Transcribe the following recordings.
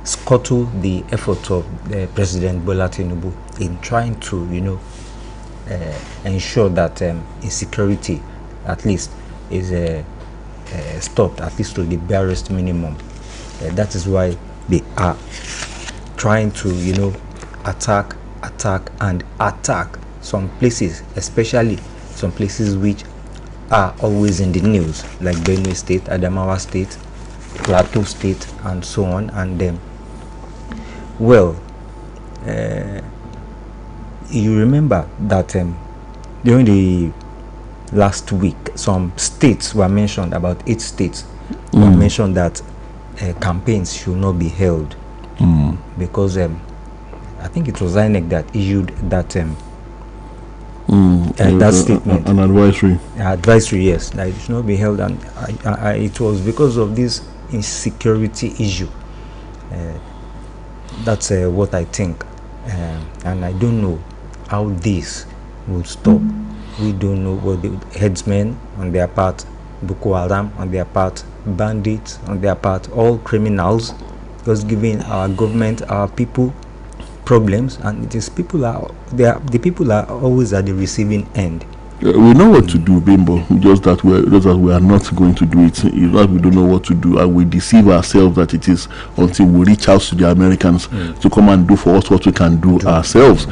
scuttle the effort of President Bola Tinubu in trying to, ensure that insecurity at least is stopped, at least to the barest minimum. That is why they are trying to, attack some places, especially some places which are always in the news, like Benue State, Adamawa State, Plateau State, and so on. And you remember that during the last week, some states were mentioned, about 8 states were mentioned that campaigns should not be held because I think it was INEC that issued that that statement, an advisory, yes, that it should not be held, and it was because of this insecurity issue. That's what I think, and I don't know how this will stop. We don't know what the headsmen on their part, Boko Haram on their part, bandits on their part, all criminals, because giving our government, our people problems, and it is the people are always at the receiving end. We know what to do, Bimbo, just that we are not going to do it. It's not we don't know what to do, and we deceive ourselves that it is until we reach out to the Americans to come and do for us what we can do ourselves.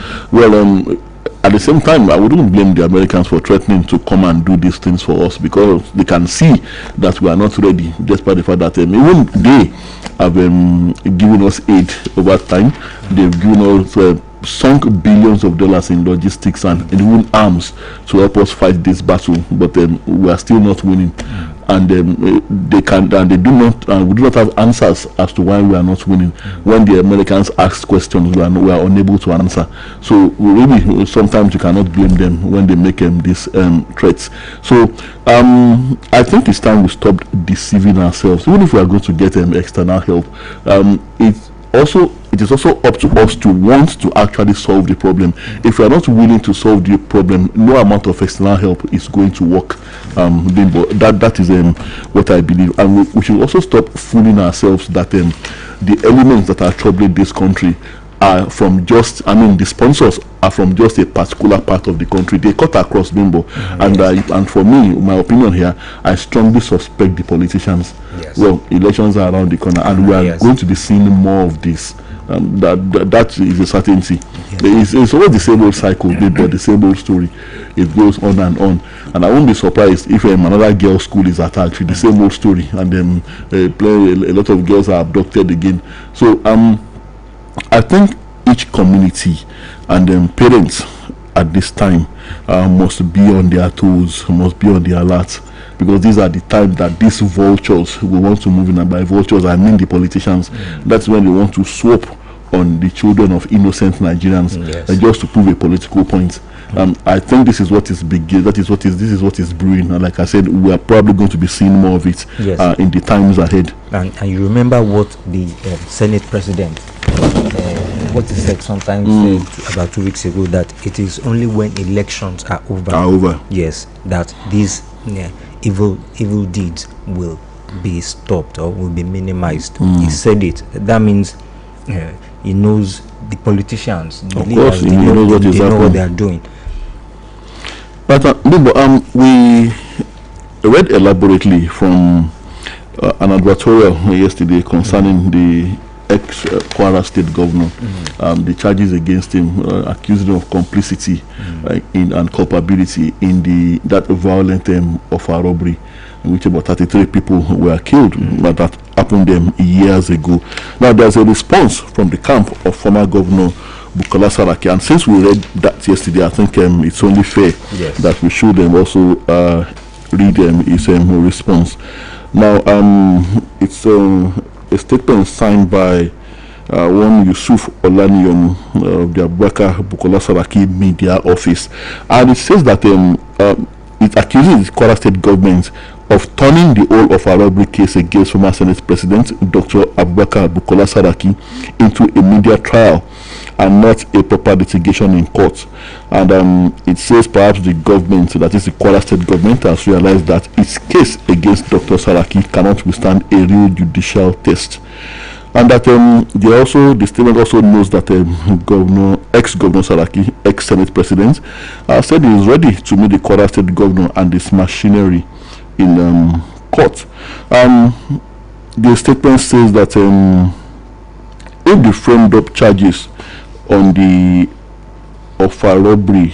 At the same time, I wouldn't blame the Americans for threatening to come and do these things for us, because they can see that we are not ready, despite the fact that even they have given us aid over time. They've given us sunk billions of dollars in logistics and even arms to help us fight this battle, but we are still not winning. And they do not, and we do not have answers as to why we are not winning. When the Americans ask questions, we are unable to answer. So really, sometimes you cannot blame them when they make these threats. So I think it's time we stop deceiving ourselves. Even if we are going to get external help, it is also up to us to want to actually solve the problem. If we are not willing to solve the problem, no amount of external help is going to work. That is what I believe. And we should also stop fooling ourselves that the elements that are troubling this country are from the sponsors are from just a particular part of the country. They cut across, Bimbo. And for me, my opinion here, I strongly suspect the politicians. Yes. Well, elections are around the corner, and we are going to be seeing more of this. That is a certainty. Yes. It's always the same old cycle, but the same old story. It goes on, and I won't be surprised if another girls' school is attacked with the same old story, and then a lot of girls are abducted again. So I think each community and parents at this time must be on their toes, must be on their alert, because these are the time that these vultures will want to move in. And by vultures, I mean the politicians. That's when they want to swap on the children of innocent Nigerians, just to prove a political point. I think this is what is beginning. This is what is brewing. And like I said, we are probably going to be seeing more of it in the times ahead. And you remember what the Senate President, what he said sometimes about 2 weeks ago, that it is only when elections are over, yes, that these evil deeds will be stopped or will be minimized. He said it. That means he knows the politicians, the leaders, they know what they are doing. But we read elaborately from an advertorial yesterday concerning the ex-Kwara State governor, the charges against him, accused him of complicity and culpability in that violent offer robbery, in which about 33 people were killed. But that happened years ago. Now there's a response from the camp of former Governor Bukola Saraki, and since we read that yesterday, I think it's only fair that we should also read his response. Now it's a statement signed by one Yusuf Oluyole of the Abubakar Bukola Saraki media office, and it says that it accuses the Kwara State government of turning the whole of a robbery case against former Senate President Dr. Abubakar Bukola Saraki into a media trial and not a proper litigation in court. And it says perhaps the government, that is the Kwara State government, has realized that its case against Dr. Saraki cannot withstand a real judicial test. And that the statement also knows that ex-governor Saraki, ex-Senate president, said he is ready to meet the Kwara State governor and his machinery in court. The statement says that if the framed up charges on the offer robbery,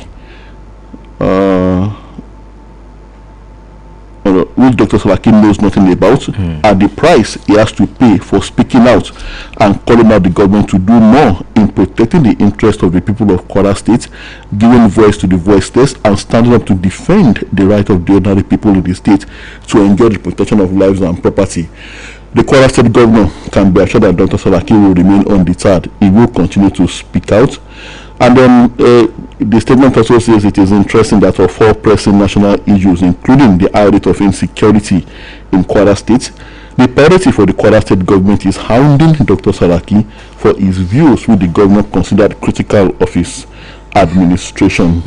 which Dr. Saraki knows nothing about, at the price he has to pay for speaking out and calling out the government to do more in protecting the interest of the people of Kwara State, giving voice to the voiceless, and standing up to defend the right of the ordinary people in the state to enjoy the protection of lives and property. The Kwara State governor can be assured that Dr. Saraki will remain undeterred. He will continue to speak out. And then the statement also says it is interesting that of all pressing national issues, including the high rate of insecurity in Kwara State, the priority for the Kwara State government is hounding Dr. Saraki for his views, which the governor considered critical of his administration.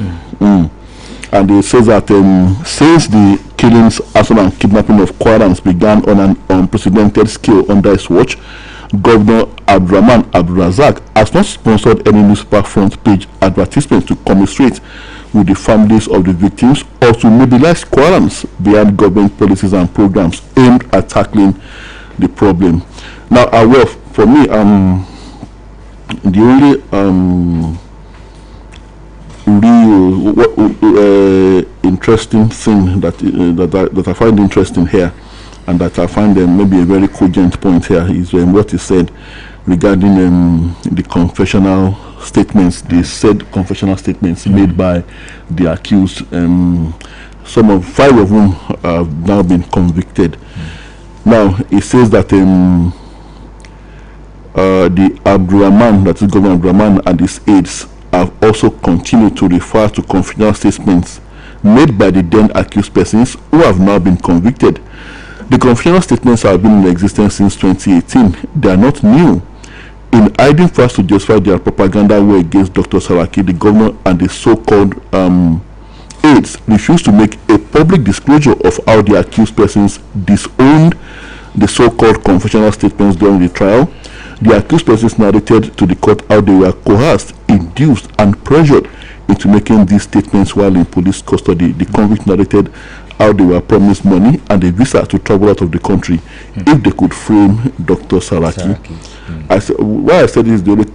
And it says that since the killings, assault and kidnapping of Kwarans began on an unprecedented scale under his watch, Governor Abdurrahman Abdulrazak has not sponsored any newspaper front page advertisements to commiserate with the families of the victims or to mobilize Kwarans behind government policies and programs aimed at tackling the problem. Now, well, for me, the only real interesting thing that I find interesting here, and that I find maybe a very cogent point here, is what is said regarding the confessional statements, the said confessional statements made by the accused, five of whom have now been convicted. Now, it says that the Abdurrahman, that is Governor Abdurrahman, and his aides have also continued to refer to confessional statements made by the then accused persons who have now been convicted. The confessional statements have been in existence since 2018. They are not new. In hiding fast to justify their propaganda war against Dr. Saraki, the governor and the so-called aides refused to make a public disclosure of how the accused persons disowned the so-called confessional statements during the trial. The accused persons narrated to the court how they were coerced, induced, and pressured into making these statements while in police custody. The convict narrated how they were promised money and a visa to travel out of the country if they could frame Dr. Saraki. Why I said this is the only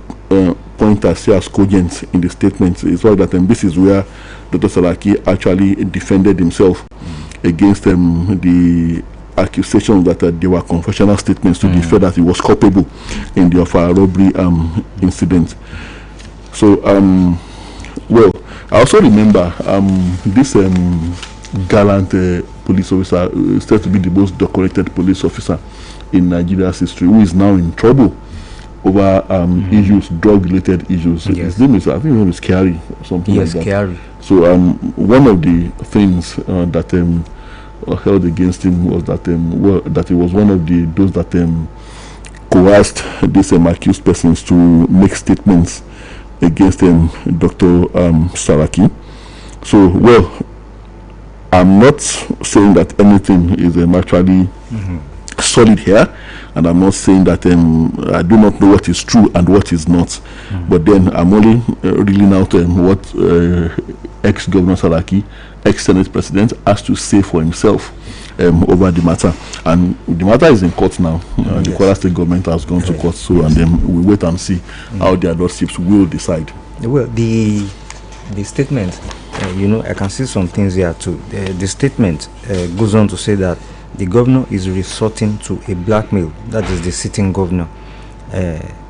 point I see as cogent in the statement is why that this is where Dr. Saraki actually defended himself against the accusations that they were confessional statements to defend that he was culpable in the offer robbery incident. So, well, I also remember this gallant police officer, said to be the most decorated police officer in Nigeria's history, who is now in trouble over issues, drug-related issues. His name is, I think his name is Kyari or something like that. Kyari. So one of the things that held against him was that that he was one of those that coerced these accused persons to make statements against Dr. Saraki. So, well, I'm not saying that anything is actually solid here, and I'm not saying that I do not know what is true and what is not. But then I'm only reeling out what ex-Governor Saraki, ex-Senate President, has to say for himself over the matter. And the matter is in court now. The Kwara State government has gone to court, so and then we wait and see how the lordships will decide. Well, the statement, I can see some things here too. The statement goes on to say that the governor is resorting to a blackmail, that is the sitting governor,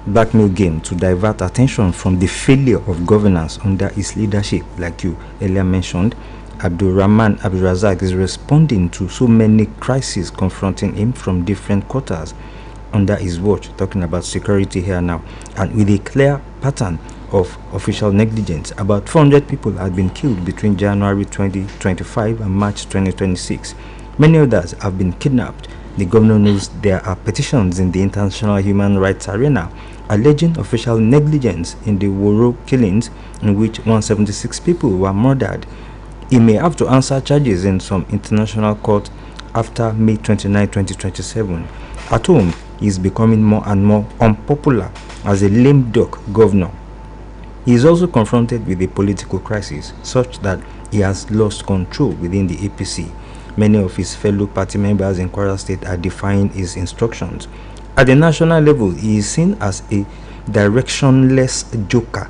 blackmail game to divert attention from the failure of governance under his leadership. Like you earlier mentioned, Abdurrahman Abdulrazak is responding to so many crises confronting him from different quarters under his watch, talking about security here now, and with a clear pattern of official negligence. About 400 people had been killed between January 2025 and March 2026. Many others have been kidnapped. The governor knows there are petitions in the international human rights arena alleging official negligence in the Woro killings, in which 176 people were murdered. He may have to answer charges in some international court after May 29, 2027. At home, he is becoming more and more unpopular as a lame duck governor. He is also confronted with a political crisis such that he has lost control within the APC. Many of his fellow party members in Kwara State are defying his instructions. At the national level, he is seen as a directionless joker.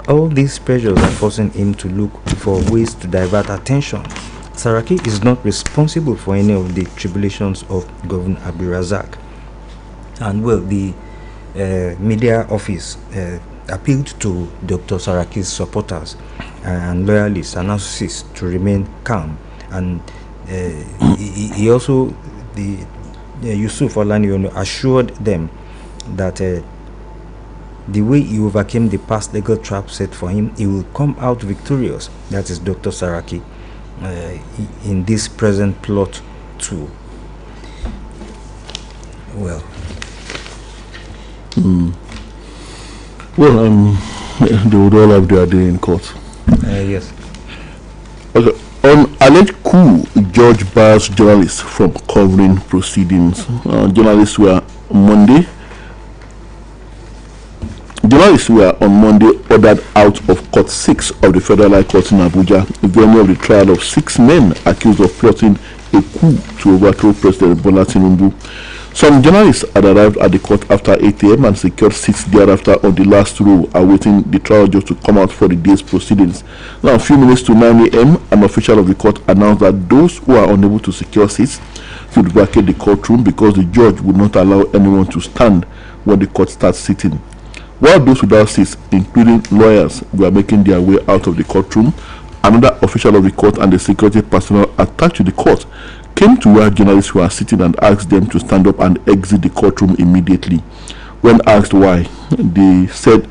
All these pressures are forcing him to look for ways to divert attention. Saraki is not responsible for any of the tribulations of Governor Abdulrazak. And well, the media office appealed to Dr. Saraki's supporters and loyalists and associates to remain calm. And he also, Yusuf Oluyole assured them that the way he overcame the past legal trap set for him, he will come out victorious. That is Dr. Saraki in this present plot too. Well, well, they would all have their day in court. Yes. Okay. On alleged coup, George bars journalists from covering proceedings. Journalists were on Monday ordered out of Court 6 of the Federal High Court in Abuja, venue of the trial of 6 men accused of plotting a coup to overthrow President Bola Tinubu. Some journalists had arrived at the court after 8 a.m. and secured seats thereafter on the last row, awaiting the trial judge to come out for the day's proceedings. Now, a few minutes to 9 a.m., an official of the court announced that those who are unable to secure seats should vacate the courtroom because the judge would not allow anyone to stand when the court starts sitting. While those without seats, including lawyers, were making their way out of the courtroom, another official of the court and the security personnel attached to the court came to where journalists were sitting and asked them to stand up and exit the courtroom immediately. When asked why, they said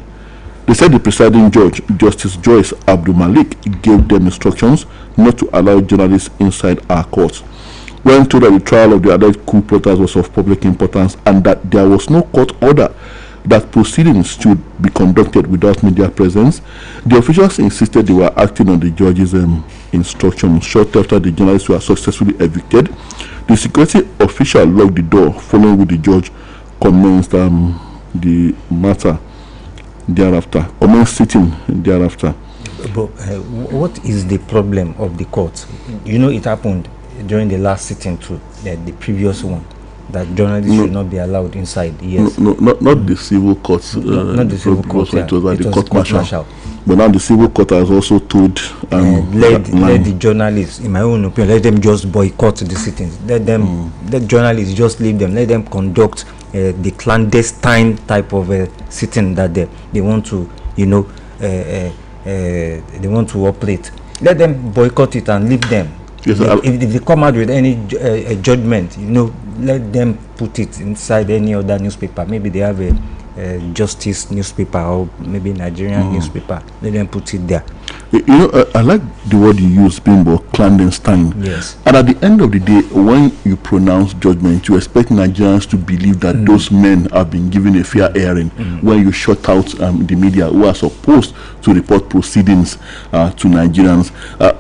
the presiding judge, Justice Joyce Abdul Malik, gave them instructions not to allow journalists inside our court. When told that the trial of the alleged coup plotters was of public importance and that there was no court order that proceedings should be conducted without media presence, the officials insisted they were acting on the judge's instructions. Shortly after the journalists were successfully evicted, the security official locked the door, following with the judge commenced the matter thereafter, commenced sitting thereafter. But what is the problem of the court? You know, it happened during the last sitting too, the previous one, that journalists should not be allowed inside. Yes. No, not the civil courts. Not the civil court. It was like the court martial. martial. But now the civil court has also told let the journalists, in my own opinion, let them just boycott the sittings. Let journalists just leave them. Let them conduct the clandestine type of sitting that they want to, they want to operate. Let them boycott it and leave them. Yes, if they come out with any judgment, let them put it inside any other newspaper. Maybe they have a Justice newspaper or maybe Nigerian newspaper. Let them put it there. I like the word you use, Bimbo, clandestine. Yes. And at the end of the day, when you pronounce judgment, you expect Nigerians to believe that those men have been given a fair hearing. When you shut out the media who are supposed to report proceedings to Nigerians,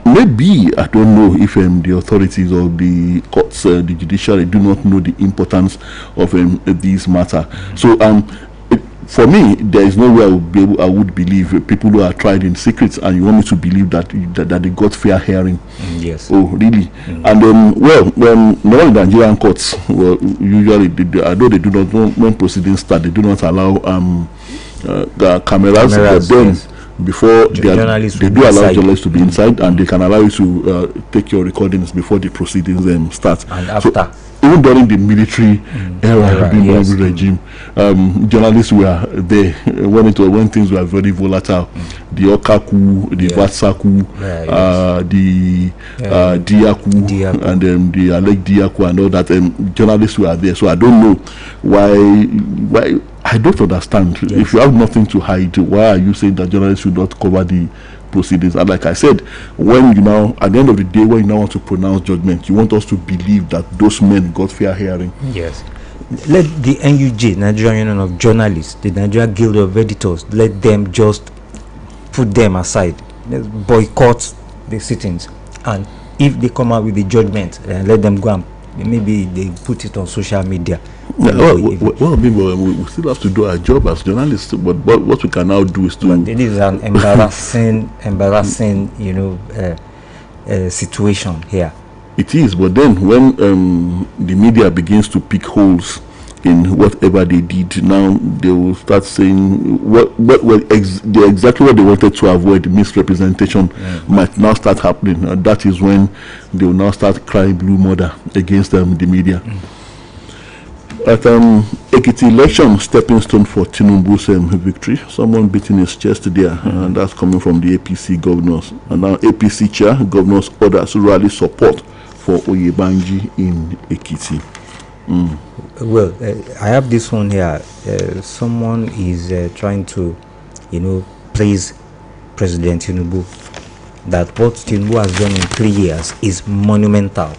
maybe, I don't know if the authorities or the courts, the judiciary, do not know the importance of these matter. So for me, there is no way I would believe people who are tried in secret, and you want me to believe that they got fair hearing. Yes. Oh, really? And normally Nigerian courts, usually, although they do not, when proceedings start, they do not allow the cameras, but then yes, before they do allow journalists to be inside, and they can allow you to take your recordings before the proceedings start. And after. So, even during the military era, yes, regime, journalists were there when things were very volatile. The Okaku, the Vatsaku, the Diaku, and the Alec Diaku, and all that. Journalists were there. So I don't know why. I don't understand. Yes. If you have nothing to hide, why are you saying that journalists should not cover the proceedings? And like I said, when at the end of the day, when you now want to pronounce judgment, you want us to believe that those men got fair hearing. Yes. Let the NUJ, Nigerian Union of Journalists, the Nigerian Guild of Editors, let them just put them aside. Let's boycott the sittings. And if they come out with the judgment, let them go and maybe they put it on social media. Well, we still have to do our job as journalists, but what we can now do is to... But it is an embarrassing, situation here. It is, but then when the media begins to pick holes in whatever they did, now they will start saying exactly what they wanted to avoid, misrepresentation, might now start happening. And that is when they will now start crying blue mother against the media. At Ekiti election, stepping stone for Tinubu's victory. Someone beating his chest there, and that's coming from the APC governors. And now APC chair, governors orders rally support for Oyebanji in Ekiti. Well, I have this one here. Someone is trying to, praise President Tinubu, that what Tinubu has done in 3 years is monumental.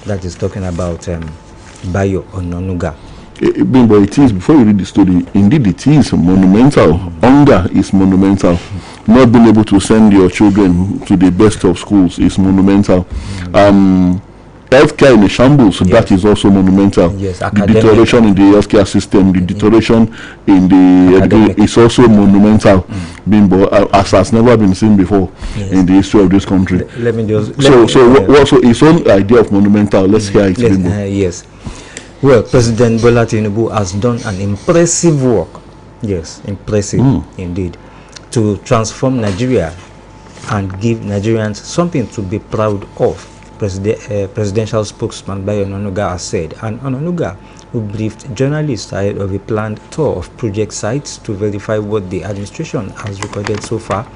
That is talking about Bayo Ononuga. But it is, before you read the story, indeed it is monumental. Hunger is monumental. Not being able to send your children to the best of schools is monumental. Healthcare in the shambles, that is also monumental. Yes, the deterioration in the healthcare system, the deterioration in the is also monumental. Bimbo, as has never been seen before in the history of this country. Let me just. So his own idea of monumental. Let's hear it. Yes. Well, President Bola Tinubu has done an impressive work. Yes, impressive indeed, to transform Nigeria and give Nigerians something to be proud of. Presidential spokesman Bayo Ononuga has said, and Ononuga, who briefed journalists ahead of a planned tour of project sites to verify what the administration has recorded so far,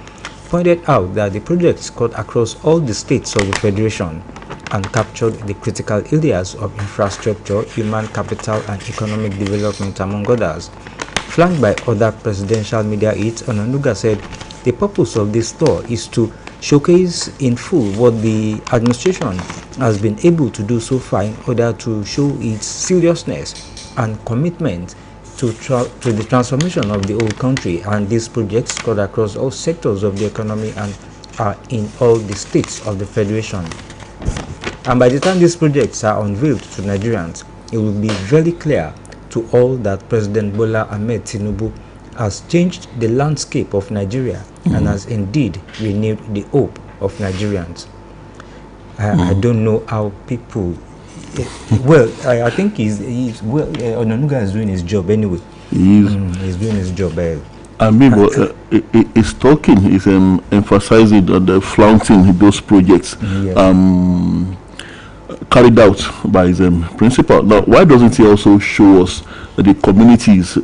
pointed out that the projects cut across all the states of the Federation and captured the critical areas of infrastructure, human capital, and economic development, among others. Flanked by other presidential media aides, Ononuga said the purpose of this tour is to showcase in full what the administration has been able to do so far in order to show its seriousness and commitment to the transformation of the whole country. And these projects cut across all sectors of the economy and are in all the states of the Federation. And by the time these projects are unveiled to Nigerians, it will be very clear to all that President Bola Ahmed Tinubu has changed the landscape of Nigeria and has indeed renewed the hope of Nigerians. I don't know how people... well, I think he's Ononuga is doing his job anyway. He's doing his job. He's talking, he's emphasizing on the flaunting those projects. Carried out by his principal. Now, why doesn't he also show us the communities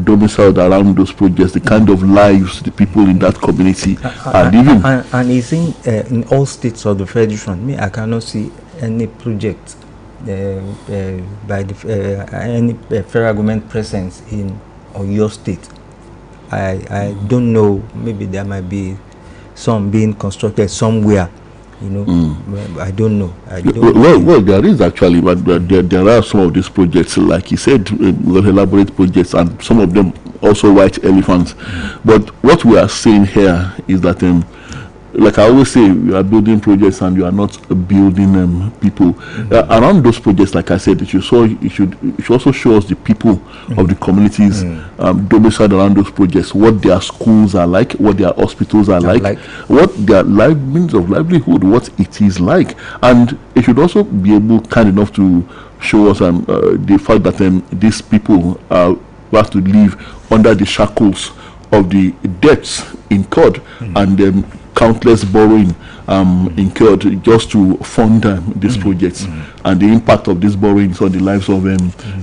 domiciled around those projects, the kind of lives the people in that community are living? And he's in all states of the Federation. I cannot see any project by the any federal government presence in your state. I don't know. Maybe there might be some being constructed somewhere. I don't know. Well, there is actually, but there are some of these projects, like he said, well elaborate projects, and some of them also white elephants. But what we are saying here is that, like I always say, you are building projects and you are not building people. Around those projects, like I said, it should also show us the people of the communities domiciled around those projects, what their schools are like, what their hospitals are like, what their means of livelihood, what it is like. And it should also be able, kind enough, to show us the fact that these people have to live under the shackles of the debts incurred and countless borrowing incurred just to fund these projects, and the impact of these borrowings on the lives of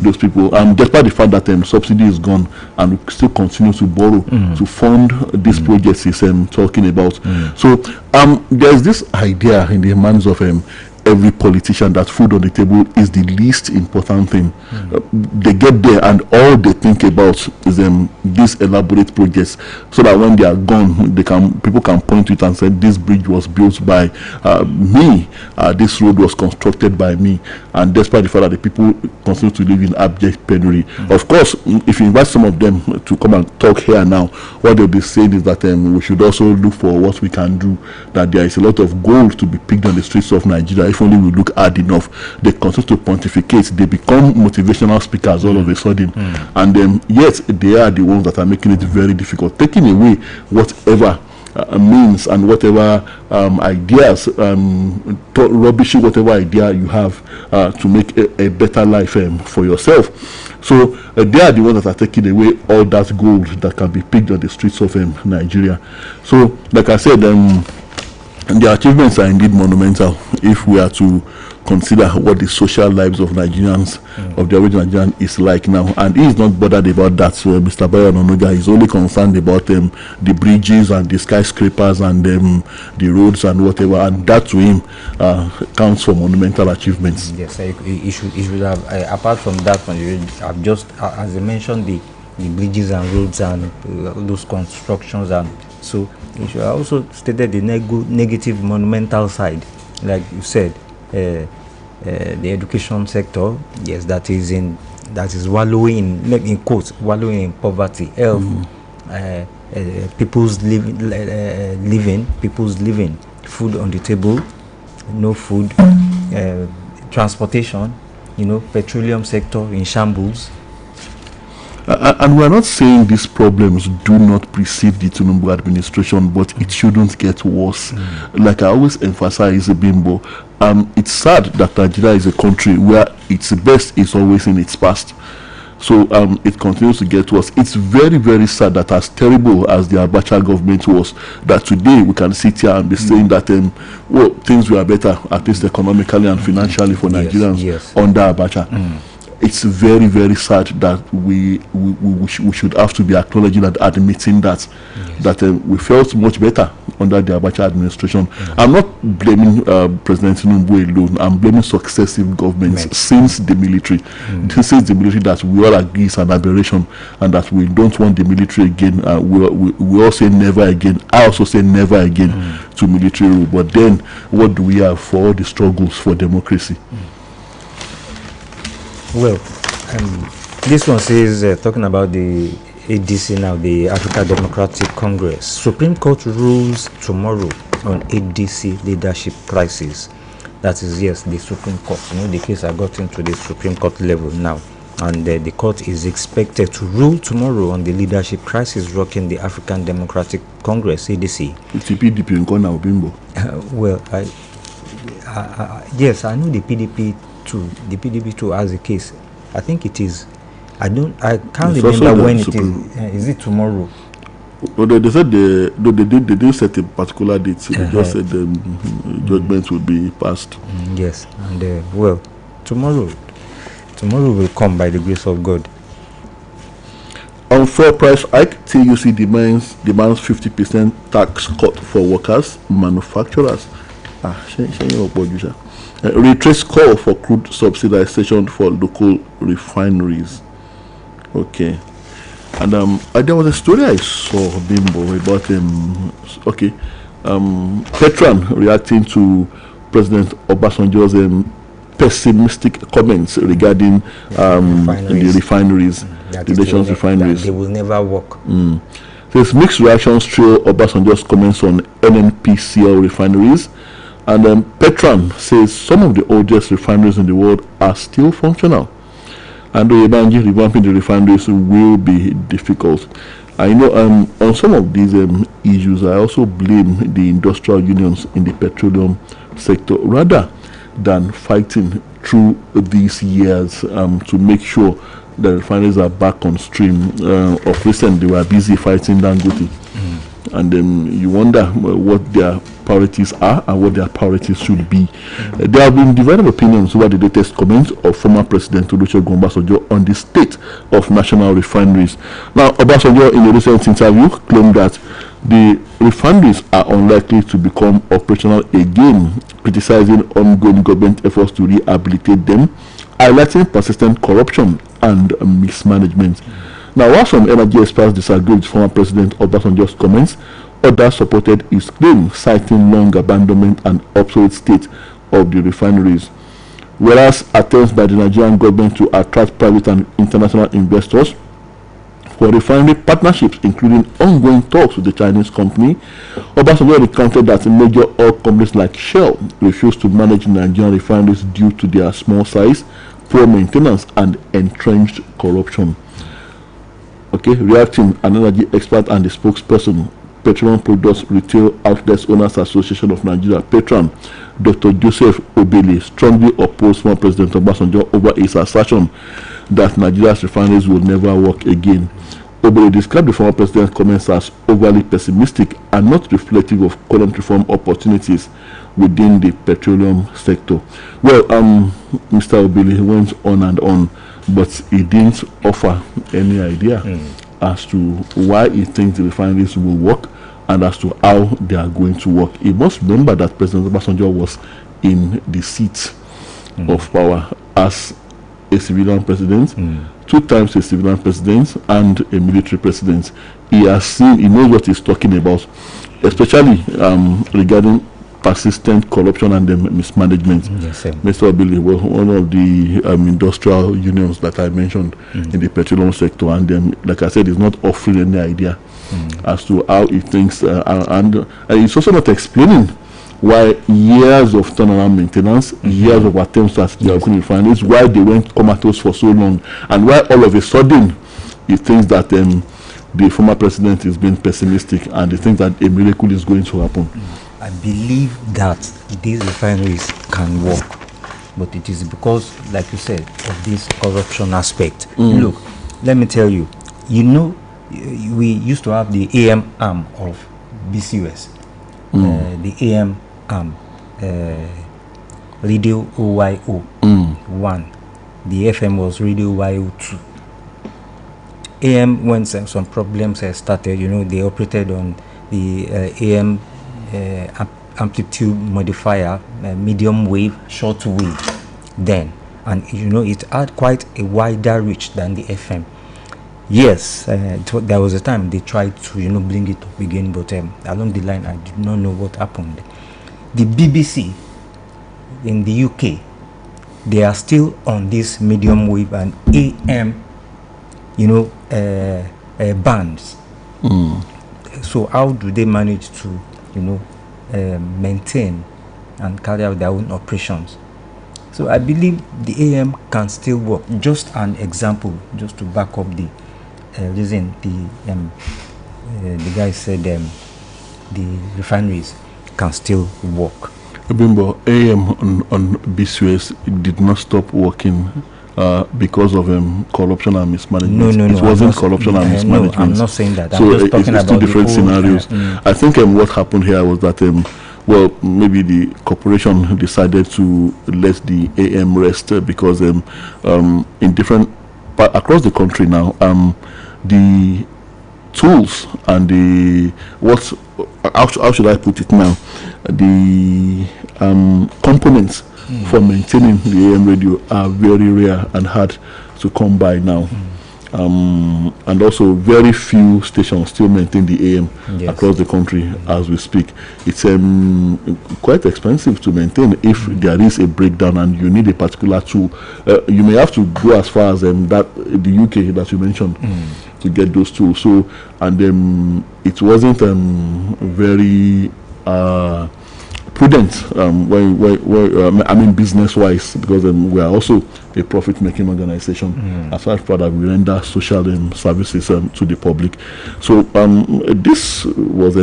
those people. Despite the fact that subsidy is gone, and we still continue to borrow to fund these projects he's talking about. So there's this idea in the minds of every politician that food on the table is the least important thing. They get there and all they think about is these elaborate projects, so that when they are gone, people can point to it and say, this bridge was built by me, this road was constructed by me. And despite the fact that the people continue to live in abject penury. Of course, if you invite some of them to come and talk here now, what they'll be saying is that we should also look for what we can do, that there is a lot of gold to be picked on the streets of Nigeria if only we look hard enough. They continue to pontificate, they become motivational speakers all of a sudden, and yet they are the ones that are making it very difficult, taking away whatever means and whatever ideas, rubbishing whatever idea you have to make a better life for yourself. So they are the ones that are taking away all that gold that can be picked on the streets of Nigeria. So, like I said, the achievements are indeed monumental if we are to consider what the social lives of Nigerians, of the average Nigerian is like now. And he is not bothered about that. So Mr. Bayo Ononuga is only concerned about the bridges and the skyscrapers and the roads and whatever. And that to him counts for monumental achievements. Yes, he should have, apart from that one, I've just, as I mentioned, the bridges and roads and those constructions, and so you should have also stated the negative monumental side, like you said. The education sector, yes, that is wallowing in quotes, wallowing in poverty, health, people's living, food on the table, no food, transportation, petroleum sector in shambles. And we're not saying these problems do not precede the Tinubu administration, but it shouldn't get worse. Like I always emphasize, Bimbo, it's sad that Nigeria is a country where its best is always in its past. So it continues to get worse. It's very, very sad that as terrible as the Abacha government was, that today we can sit here and be saying that things were better, at least economically and financially for Nigerians under Abacha. It's very, very sad that we should have to be acknowledging and admitting that we felt much better under the Abacha administration. I'm not blaming President Tinubu alone. I'm blaming successive governments since the military. This is the military that we all agree is an aberration, and that we don't want the military again. We all say never again. I also say never again to military rule. But then, what do we have for all the struggles for democracy? Well, this one says, talking about the ADC now, the African Democratic Congress. Supreme Court rules tomorrow on ADC leadership crisis. That is, yes, the Supreme Court. The case I got into the Supreme Court level now. And the court is expected to rule tomorrow on the leadership crisis rocking the African Democratic Congress, ADC. It's the PDP in Kona Bimbo. Well, yes, I know the PDP too. The PDP too has a case. I think it is. I can't remember when it is. Is it tomorrow? Well, they said they didn't set a particular date. So they just said the judgment will be passed. Yes, and well, tomorrow will come by the grace of God. On fuel price hike, TUC demands 50% tax cut for workers, manufacturers. Retrace call for crude subsidization for local refineries. Okay. And there was a story I saw, Bimbo, about Petran reacting to President Obasanjo's pessimistic comments regarding the refineries, the nation's refineries. They will never work. There's mixed reactions to Obasanjo's comments on NNPCL refineries. And Petran says some of the oldest refineries in the world are still functional. And revamping the refineries will be difficult. I know on some of these issues, I also blame the industrial unions in the petroleum sector rather than fighting through these years to make sure the refineries are back on stream. Of recent, they were busy fighting Dangote. And you wonder what their priorities are and what their priorities should be. There have been divided opinions over the latest comments of former President Oluyole Obasanjo on the state of national refineries. Now, Obasanjo, in a recent interview, claimed that the refineries are unlikely to become operational again, criticizing ongoing government efforts to rehabilitate them, highlighting persistent corruption and mismanagement. Now, while some energy experts disagree with former President Obasanjo's comments, others supported his claim, citing long abandonment and obsolete state of the refineries. Whereas attempts by the Nigerian government to attract private and international investors for refinery partnerships, including ongoing talks with the Chinese company. Obasanjo recounted that major oil companies like Shell refuse to manage Nigerian refineries due to their small size, poor maintenance, and entrenched corruption. Okay, reacting, an energy expert and the spokesperson, Petroleum Products Retail Outlets Owners Association of Nigeria, Petron, Dr. Joseph Obele, strongly opposed former President Obasanjo over his assertion that Nigeria's refineries will never work again. Obele described the former president's comments as overly pessimistic and not reflective of current reform opportunities within the petroleum sector. Well, Mr. Obele went on, but he didn't offer any idea as to why he thinks the refineries will work and as to how they are going to work. He must remember that President Obasanjo was in the seat of power as a civilian president, 2 times a civilian president, and a military president. He has seen, he knows what he's talking about, especially regarding persistent corruption and mismanagement. Yes, sir. Mr. Obele was one of the industrial unions that I mentioned in the petroleum sector, and like I said, he's not offering any idea as to how he thinks, and he's also not explaining why years of turnaround maintenance, years of attempts at the refineries, why they went comatose for so long, and why all of a sudden he thinks that the former president is being pessimistic and he thinks that a miracle is going to happen. I believe that these refineries can work, but it is because, like you said, of this corruption aspect. Look, let me tell you, we used to have the AM arm of BCUS, the AM arm, Radio OYO 1, the FM was Radio YO 2. AM, when some problems started, they operated on the AM amplitude modifier, medium wave, short wave then, and it had quite a wider reach than the FM. Yes, there was a time they tried to bring it up again, but along the line I did not know what happened. The BBC in the UK, they are still on this medium wave and AM bands. So how do they manage to maintain and carry out their own operations? So I believe the AM can still work. Just an example, just to back up the reason the guy said the refineries can still work. Bimbo, AM on BCUS did not stop working because of corruption and mismanagement. No. It wasn't corruption and mismanagement. No, I'm not saying that. So I'm just talking about two different scenarios. I think what happened here was that maybe the corporation decided to let the AM rest because in different across the country now, the tools and the how should I put it now, the components for maintaining the AM radio are very rare and hard to come by now. And also very few stations still maintain the AM across the country as we speak. It's quite expensive to maintain if there is a breakdown and you need a particular tool. You may have to go as far as the UK that you mentioned to get those tools. So, and it wasn't very prudent business-wise, because we are also a profit-making organization as far as that we render social services to the public. So this was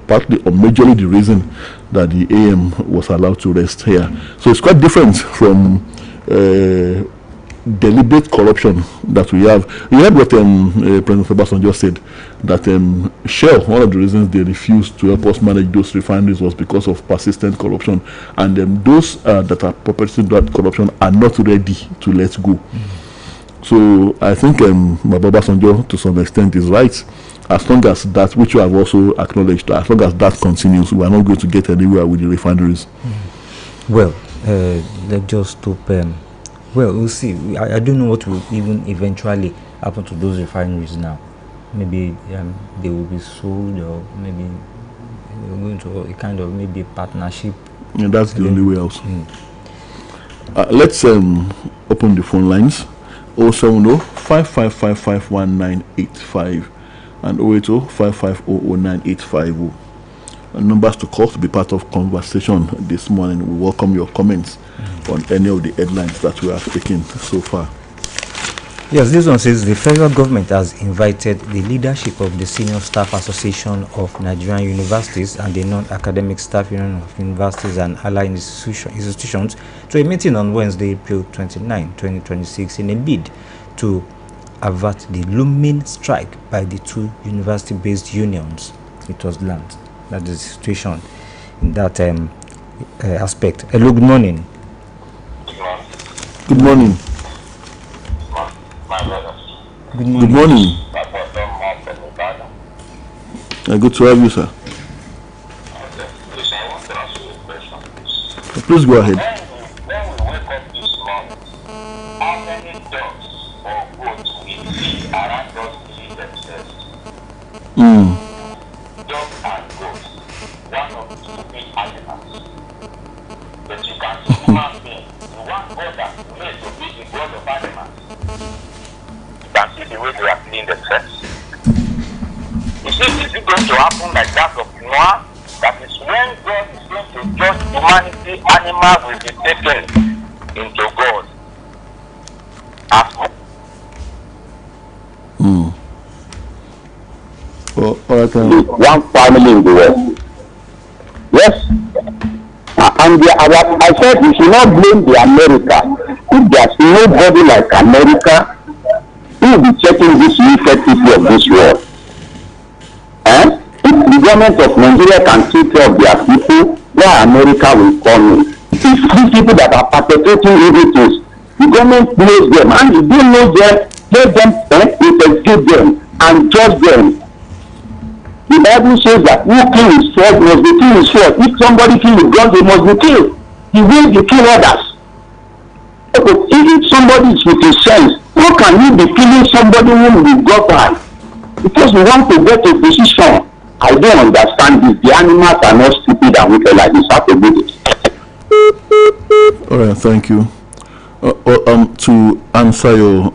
partly or majorly the reason that the AM was allowed to rest here. So it's quite different from deliberate corruption that we have. You heard what President Obasanjo said, that Shell, one of the reasons they refused to help us manage those refineries was because of persistent corruption, and those that are perpetrating that corruption are not ready to let go. So I think Obasanjo to some extent is right. As long as that, which you have also acknowledged, as long as that continues, we are not going to get anywhere with the refineries. Well, let's just stop. Well, we'll see. I don't know what will even eventually happen to those refineries now. Maybe they will be sold, or maybe they're going to a kind of maybe a partnership. And that's the only way else. Let's open the phone lines. 070 55551985 and 080 55009850. Numbers to call to be part of conversation this morning. We welcome your comments on any of the headlines that we have taken so far. Yes, this one says the federal government has invited the leadership of the Senior Staff Association of Nigerian Universities and the Non-Academic Staff Union of Universities and Allied Institutions to a meeting on Wednesday, April 29, 2026 in a bid to avert the looming strike by the two university-based unions. It was learned that the situation in that aspect. Hello, good morning. Good morning. Good morning. Good morning. Good to have you, sir. Please go ahead. When we wake up this morning, how many dogs or goats we see around us see themselves? Dogs and goats, one of the stupid animals. But you can see human beings, the one God that made to be the God of animals. You can see the way they are cleaning themselves. You see, is it going to happen like that of Noah? That is when God is going to judge humanity, animals will be taken into God. Well, all right, one family in the world. Yes. And I said we should not blame the America. If there's nobody like America, who will be checking this effectively of this world? If the government of Nigeria can take care of their people, where America will come in. If these people that are perpetrating evil things, the government knows them, and if they know them, let them investigate them and judge them. The Bible says that who kills his sword must be killed with sword. If somebody kills with gun, they must be killed. The way they kill others. But if somebody is with his sense, how can you be killing somebody whom you got by? Because we want to get a position. I don't understand this. The animals are not stupid and wicked like this. Have to do this. all right, thank you. To answer your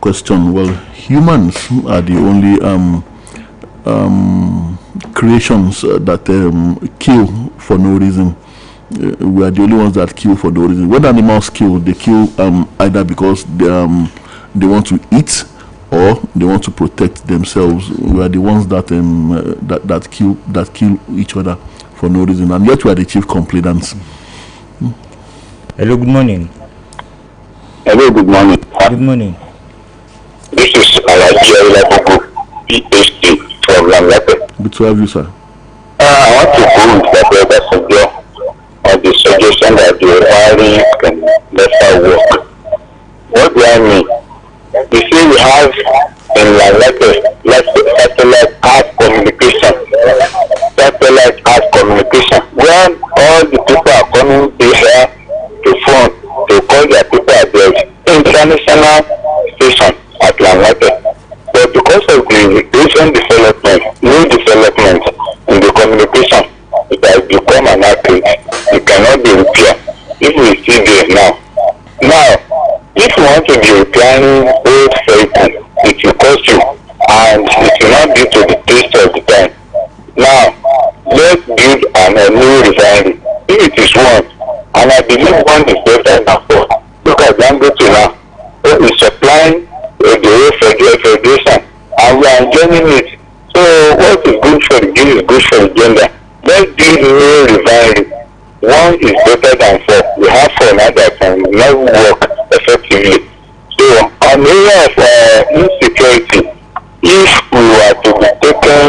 question, well, humans are the only creations that kill for no reason. We are the only ones that kill for no reason. When animals kill, they kill either because they want to eat or they want to protect themselves. We are the ones that that kill each other for no reason, and yet we are the chief complainants. Hello, good morning. Hello, good morning. Good morning. This is Oluyole, PhD from London. Good to have you, sir. I want to go with the brother Sogio on the suggestion that the wiring can never work. What do I mean? You see, we have in satellite art communication. Satellite art communication. When all the people are coming here to phone to call their people at the international station at Langlake. But because of the recent development, new development in the communication, it has become an outreach. It cannot be repaired if we see there now. Now, if you want to be repairing old vehicle, it will cost you, and it will not be to the taste of the time. Now, let's build a new refinery. If it is one, and I believe one is better than four. Look at Dangote now. It is supplying the whole federation, and we are enjoying it. So what is good for the Jew is good for the gender. Let's build a new refinery. One is better than four. We have four now that can now work effectively. So on the area of insecurity, if we were to be taken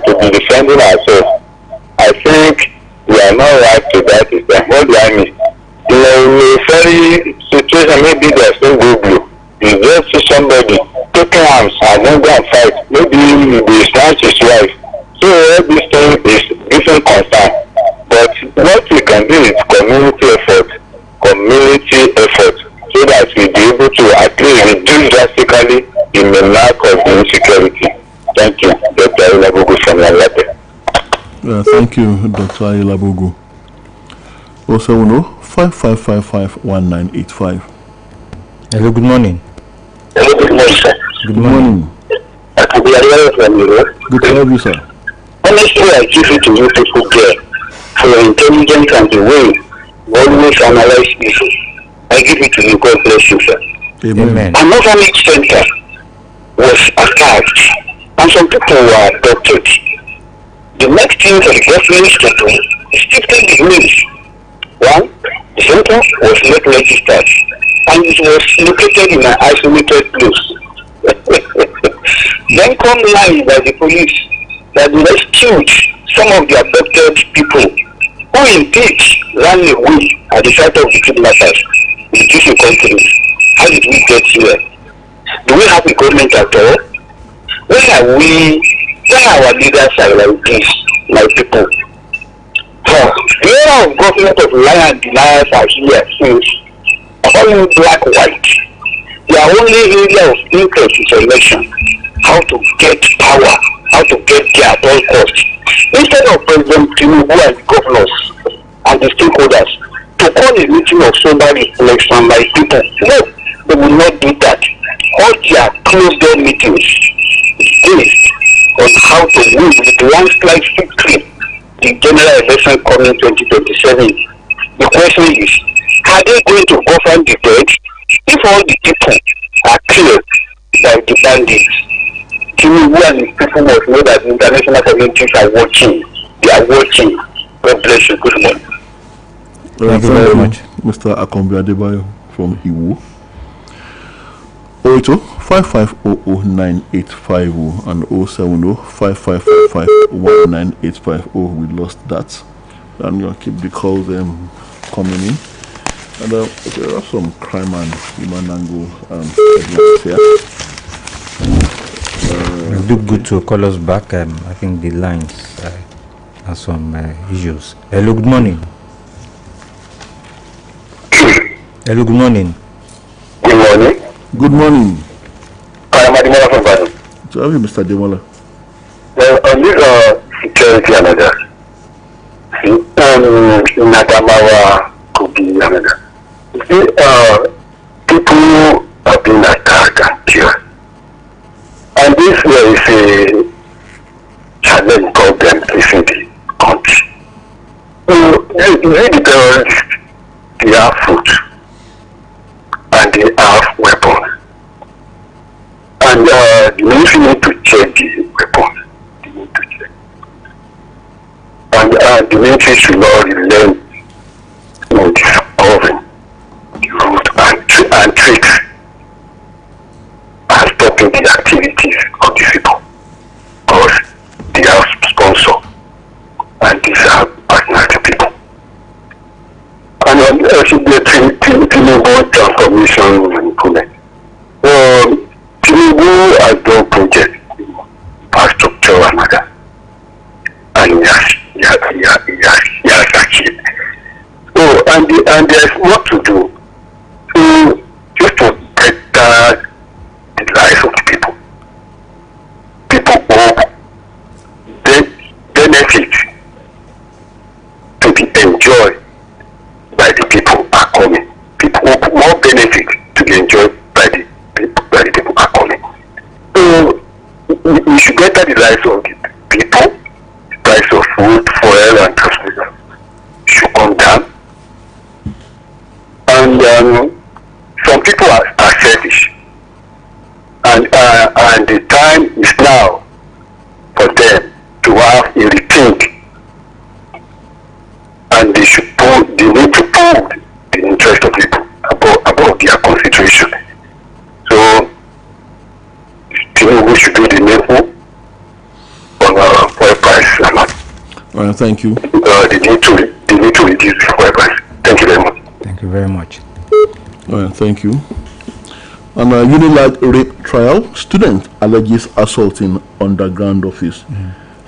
to be defending ourselves, I think we are not right to that extent. What do I mean? In a very situation, maybe there's no go blue. You just see somebody taking arms and then go and fight. Maybe they snatch his wife. So all this thing is different concern. But what we can do is community effort, so that we'll be able to at least reduce drastically in the lack of insecurity. Thank you, Dr. Ilabogu from Langlake. Thank you, Dr. Ilabogu. 070 5555 1985. Hello, good morning. good morning, sir. Good morning. I could be aware from you. Good to have you, sir. Honestly, I give it to you people there for your intelligence and the way you always analyze issues. I give it to you. God bless you, sir. Amen. An orphanage center was attacked and some people were adopted. The next thing for the government to do is shifting the news. One, the center was not registered and it was located in an isolated place. Then come lies by the police that they rescued some of the abducted people who indeed ran away at the sight of the kidnappers in different countries. How did we get here? Do we have a government at all? When our leaders are like this, my people? The era of government of liar and deniers are here since only black white. Their only area of interest is election. How to get power, how to get there at all costs. Instead of President Tinubu and the governors and the stakeholders to call a meeting of sober reflection by people, no, they will not do that. All their closed door meetings is based on how to win with landslide victory the general election coming 2027. The question is, are they going to govern the dead if all the people are killed by the bandits? Tinubu and his people must know that the international communities are watching. They are watching. God bless you. Good morning. Thank you very much. Mr. Akombi Adebayo from Iwu. 082-5500-9850 and 070-5555-19850. We lost that. And you'll keep the calls coming in. And there are some crime and human angle headlines here. Do good to call us back. I think the lines have some issues. Hello, good morning. Hello, good morning. Good morning. Good morning. I am Ademola from Badu. So have you, Mr. Demola? Well, on this security another, Nadamawa could be another. People are being attacked and killed. And this is a challenge problem facing the country. So, the terrorists, they have food and they have weapons. And the military need to check the weapons. They need to check. And the military should not relent in discovering the route and tricks and stopping the activities of these people. Because they have sponsor and these are personality people. And there should be a Tinubu transformation and improvement. Tinubu has done projects, infrastructure and other. And he has achieved. And there's more to do. So just to better the life of the people. People hope benefit to be enjoyed by the people are coming. People hope more benefit to be enjoyed by the people are coming. So we should better the lives of the people. The price of food, fuel, and transportation should come down. And some people are selfish. And the time is now for them to have a rethink. And they need to put the interest of people above their consideration. So Tinubu should do the needful on oil price. Thank you. They need to reduce the oil price. Thank you very much. Thank you very much. Thank you. And Unilag rape trial, student alleges assault in underground office.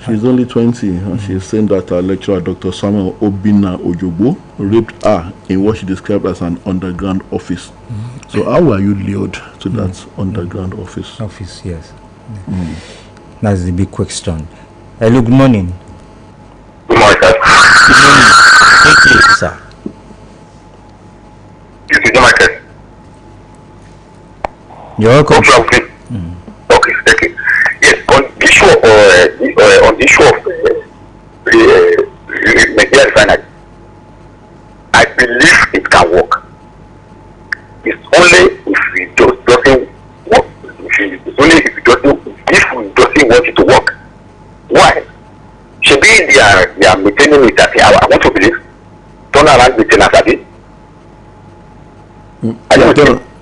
She's only 20 and she's saying that her lecturer, Dr. Samuel Obina Ojobo, raped her in what she described as an underground office. So how were you lured to that underground office? Office, yes. That's the big question. Hello, good morning. Good morning, sir. Good morning. Thank you, sir. You're welcome. Okay, okay. Yes, on the issue of Nigeria refinery, I believe it can work. It's only if it doesn't work. It's only if it doesn't want it to work. Why? Should be they are maintaining it at I want to believe. Turn around maintenance at it.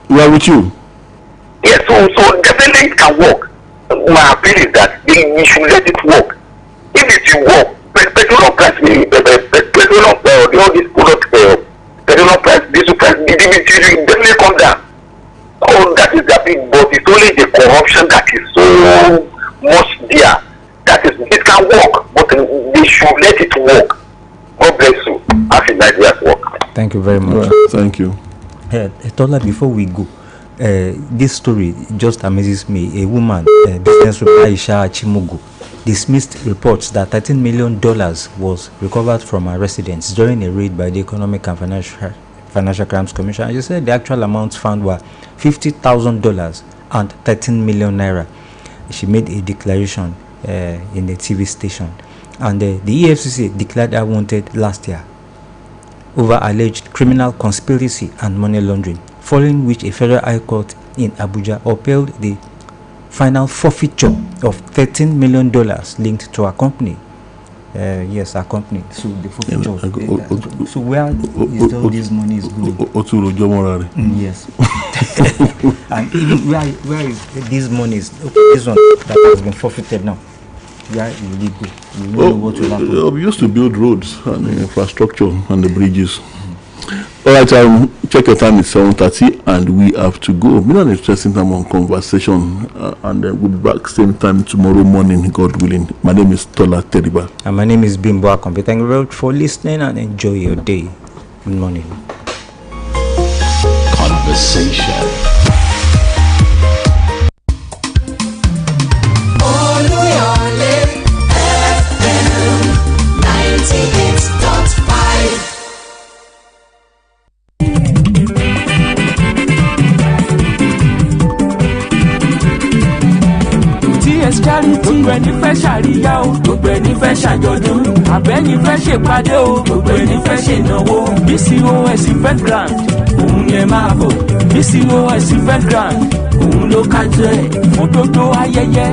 We are with you. Yes, so definitely it can work. My appeal is that we should let it work. If it will work, petrol price, all these products, petrol price, diesel price, it definitely come down. Oh, that is the thing, but it's only the corruption that is so much there. That is, it can work, but they should let it work. God bless you. As in Nigeria's work. Thank you very much. Thank you. Tola, before we go, this story just amazes me. A woman, businesswoman Aisha Chimugu, dismissed reports that $13 million was recovered from her residence during a raid by the Economic and Financial Crimes Commission. And she said the actual amounts found were $50,000 and 13 million naira. She made a declaration in the TV station, and the EFCC declared her wanted last year over alleged criminal conspiracy and money laundering, following which a federal high court in Abuja upheld the final forfeiture of $13 million linked to our company. Yes, our company. So the forfeiture. So where is all this money is going? Yes. And even where is this money is? Okay, this one that has been forfeited now. Where will it go? We know what will happen. We used to build roads and infrastructure and the bridges. All right, check your time. It's 7:30 and we have to go. Been an interesting time on conversation, and we'll be back same time tomorrow morning, God willing. My name is Tola Teriba. And my name is Bimbo Akombe. Thank you very much for listening and enjoy your day. Good morning. Conversation. Oluyole FM 98.5. gbogbo ẹni fẹ́ ṣàríyá o, gbogbo ẹni fẹ́ ṣàjọ̀dún, àbẹ́ni fẹ́ ṣèpàdé o, gbogbo ẹni fẹ́ ṣènáwó. BCOS event grand òun ni ẹ máa bọ̀. BCOS event grand òun ló kájọ ẹ̀ fún gbogbo ayẹyẹ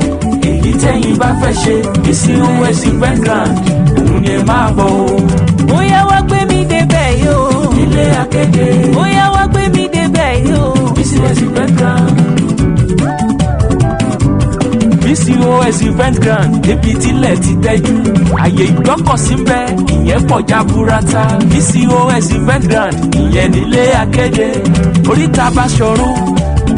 èyí tẹ́yin bá fẹ́ ṣe. BCOS event grand òun ni ẹ máa bọ̀ o. Bóyá wá gbé mi débẹ̀ yóò. Ilé Akéde. Bóyá wá gbé mi débẹ̀ yóò. BCOS event grand. BCOS event grand níbi tílẹ̀ ti tẹ́jú, àyè ìgbọ́kọ̀sí ń bẹ ìyẹn pọ̀ jaburata. BCOS event grand ìyẹn nílé Akéde, oríta Báṣọ̀run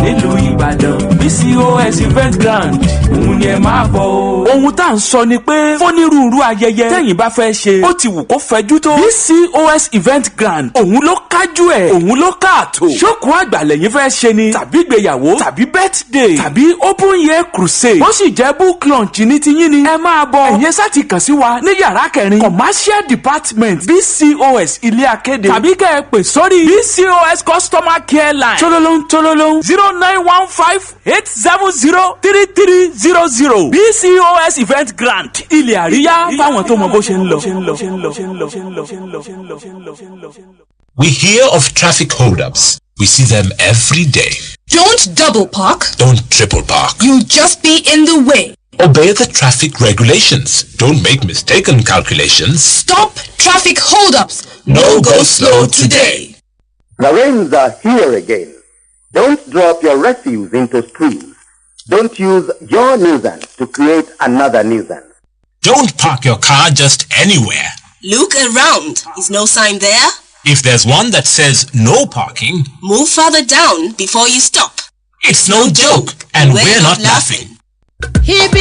nílùú Ìbàdàn. BCOS event grand òun ni ẹ máa bọ̀ o. Ohun tá à ń sọ ni pé fónírúurú ayẹyẹ tẹ́yin bá fẹ́ ṣe, ó ti wù kó fẹjú tó, BCOS event grand òun ló kájú ẹ̀, òun ló káàtó. Ṣókùn àgbà lẹ́yìn fẹ́ ṣe ni, tàbí ìgbéyàwó, tàbí birthday, tàbí open year crusade, ó sì jẹ́ book launch ní tiyín ni, ẹ máa bọ̀. Ẹ̀yin sá ti kàn sí wa ní yàrá kẹrin commercial department BCOS ilé Akéde, tàbí kẹ́ ẹ pè sórí BCOS customer care line tololong 0915-870-3300. BCOS event grand ilé àríyá fáwọn tó mọ bó ṣe ń lọ. We hear of traffic holdups. We see them every day. Don't double park. Don't triple park. You'll just be in the way. Obey the traffic regulations. Don't make mistaken calculations. Stop traffic holdups. No go slow today. The rains are here again. Don't drop your refuse into streams. Don't use your nuisance to create another nuisance. Don't park your car just anywhere. Look around. Is no sign there? If there's one that says no parking, move further down before you stop. It's no joke, and we're not laughing. Hip